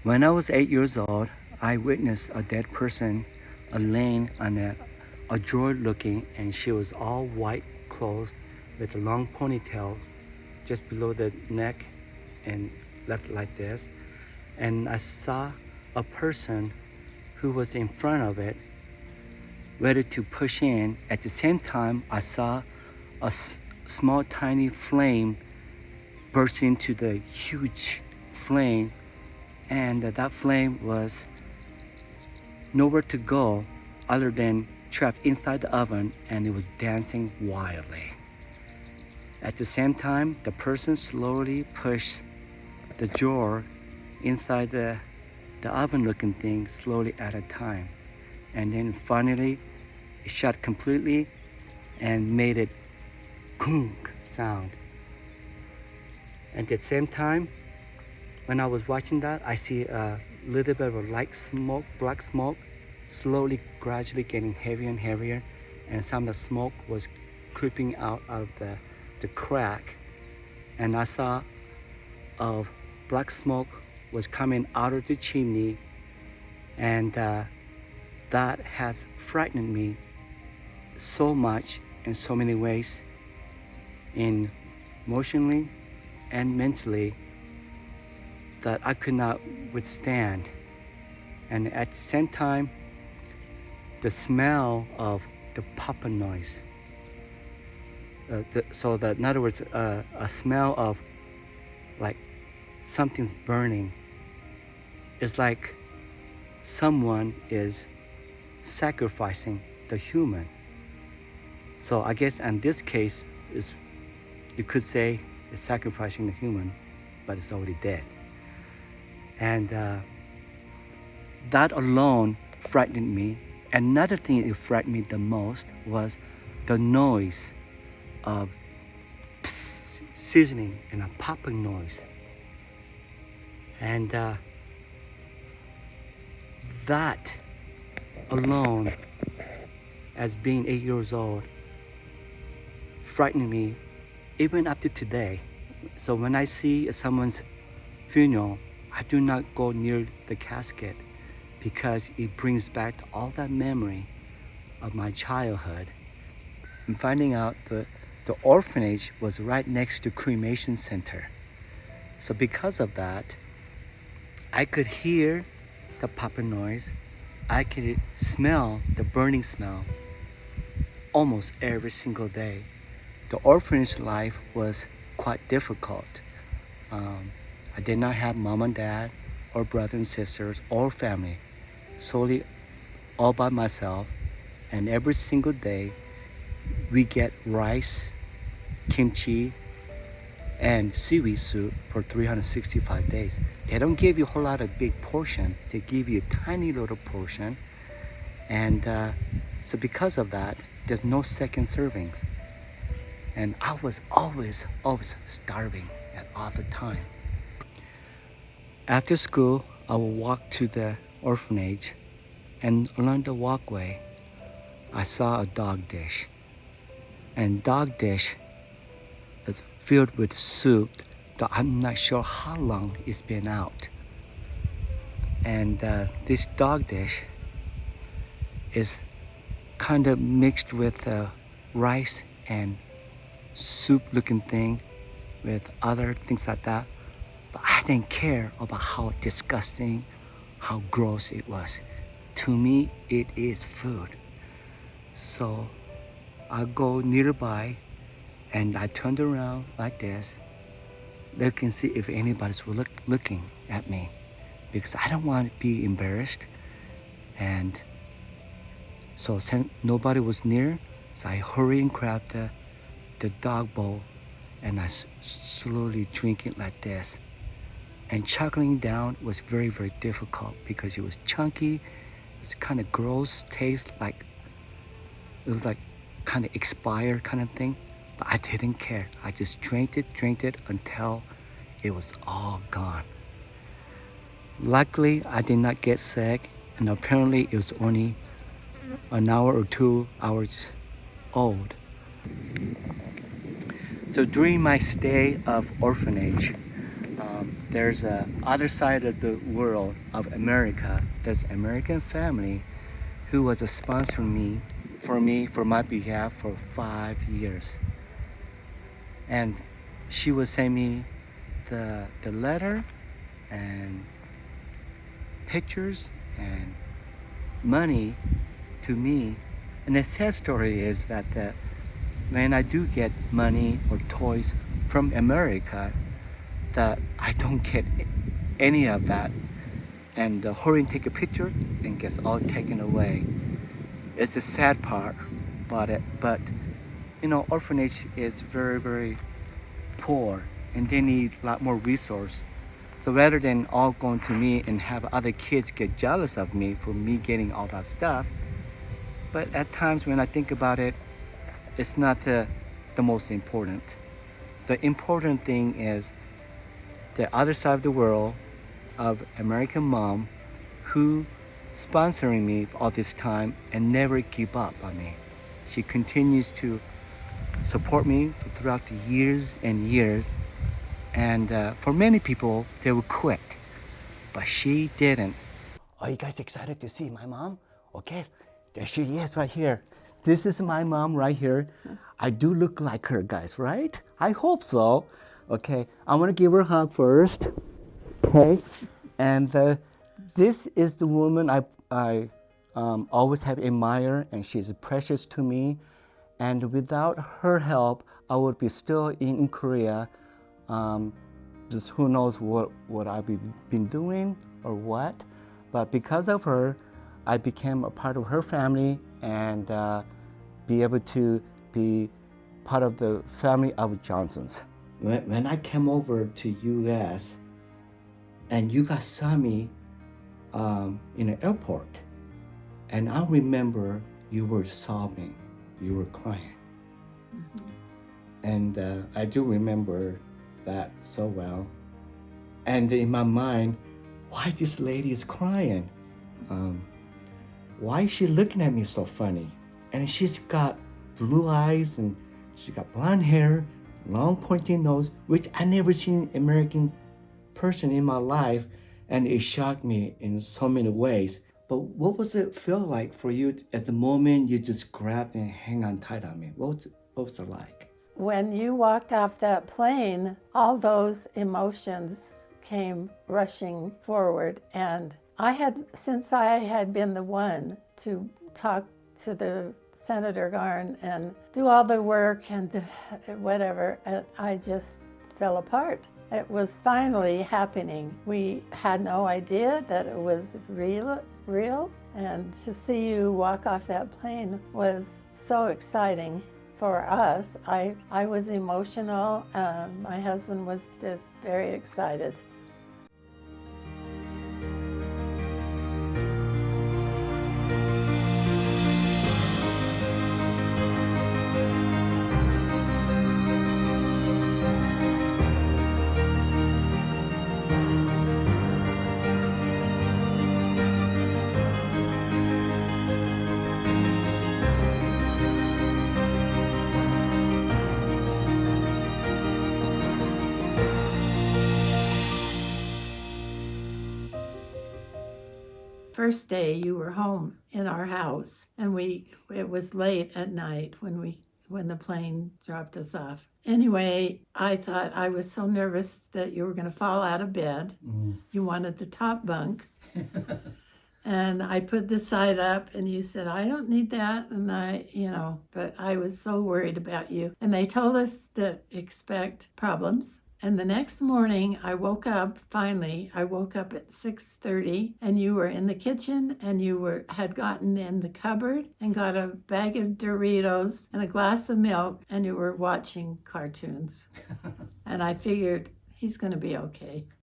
When I was 8 years old, I witnessed a dead person laying on a drawer looking, and she was all white clothes with a long ponytail just below the neck and left like this. And I saw a person who was in front of it ready to push in. At the same time, I saw a small tiny flame burst into the huge flame, and that flame was nowhere to go other than trapped inside the oven, and it was dancing wildly. At the same time, the person slowly pushed the drawer inside the oven looking thing slowly at a time, and then finally it shut completely and made it kunk sound. At the same time, when I was watching that, I see a little bit of a light smoke, black smoke, slowly, gradually getting heavier and heavier, and some of the smoke was creeping out of the crack, and I saw of black smoke was coming out of the chimney, and that has frightened me so much in so many ways, emotionally and mentally, that I could not withstand. And at the same time, the smell of the popping noise. In other words, a smell of like something's burning. It's like someone is sacrificing the human. So I guess in this case, you could say it's sacrificing the human, but it's already dead. And that alone frightened me. Another thing that frightened me the most was the noise of sizzling and a popping noise. And that alone, as being 8 years old, frightened me even up to today. So when I see someone's funeral, I do not go near the casket because it brings back all that memory of my childhood. And finding out the orphanage was right next to cremation center. So because of that, I could hear the popping noise. I could smell the burning smell almost every single day. The orphanage life was quite difficult. I did not have mom and dad or brothers and sisters or family, solely all by myself. And every single day we get rice, kimchi, and seaweed soup for 365 days. They don't give you a whole lot of big portion. They give you a tiny little portion. And so because of that, there's no second servings. And I was always starving at all the time. After school, I would walk to the orphanage, and along the walkway, I saw a dog dish. And dog dish is filled with soup that I'm not sure how long it's been out. And this dog dish is kind of mixed with rice and soup looking thing with other things like that. But I didn't care about how disgusting, how gross it was. To me, it is food. So I go nearby and I turned around like this, looking to see if anybody's looking at me, because I don't want to be embarrassed. And so since nobody was near, so I hurried and grabbed the dog bowl, and I slowly drink it like this. And chuckling down was very, very difficult because it was chunky. It was kind of gross taste, like it was like kind of expired kind of thing. But I didn't care. I just drank it until it was all gone. Luckily, I did not get sick, and apparently it was only an hour or 2 hours old. So during my stay of orphanage, there's a other side of the world of America. There's American family who was a sponsoring me for my behalf for 5 years, and she would send me the letter and pictures and money to me. And the sad story is that when I do get money or toys from America, that I don't get any of that, and hurry and take a picture and gets all taken away. It's the sad part about it. But orphanage is very, very poor, and they need a lot more resource. So rather than all going to me and have other kids get jealous of me for me getting all that stuff, but at times when I think about it, it's not the most important. The important thing is the other side of the world of American mom who sponsoring me all this time and never give up on me. She continues to support me throughout the years and years. And for many people, they would quit, but she didn't. Are you guys excited to see my mom? Okay, there she is right here. This is my mom right here. I do look like her, guys, right? I hope so. Okay, I want to give her a hug first. Okay, and this is the woman I always have admired, and she's precious to me. And without her help, I would be still in Korea. Just who knows what I've been doing or what. But because of her, I became a part of her family and be able to be part of the family of Johnsons. When I came over to US and you guys saw me in the airport, and I remember you were sobbing, you were crying. Mm-hmm. And I do remember that so well. And in my mind, why this lady is crying? Why is she looking at me so funny? And she's got blue eyes and she got blonde hair, long pointy nose, which I never seen American person in my life, and it shocked me in so many ways. But what was it feel like for you at the moment you just grabbed and hang on tight on me? What was it like? When you walked off that plane, all those emotions came rushing forward. And since I had been the one to talk to the Senator Garn and do all the work and whatever, I just fell apart. It was finally happening. We had no idea that it was real, and to see you walk off that plane was so exciting. For us, I was emotional. My husband was just very excited. First day you were home in our house, and it was late at night when the plane dropped us off. Anyway, I thought I was so nervous that you were going to fall out of bed. You wanted the top bunk. And I put the side up, and you said, I don't need that. And but I was so worried about you. And they told us that expect problems. And the next morning I woke up at 6:30, and you were in the kitchen, and you had gotten in the cupboard and got a bag of Doritos and a glass of milk, and you were watching cartoons. And I figured he's going to be okay.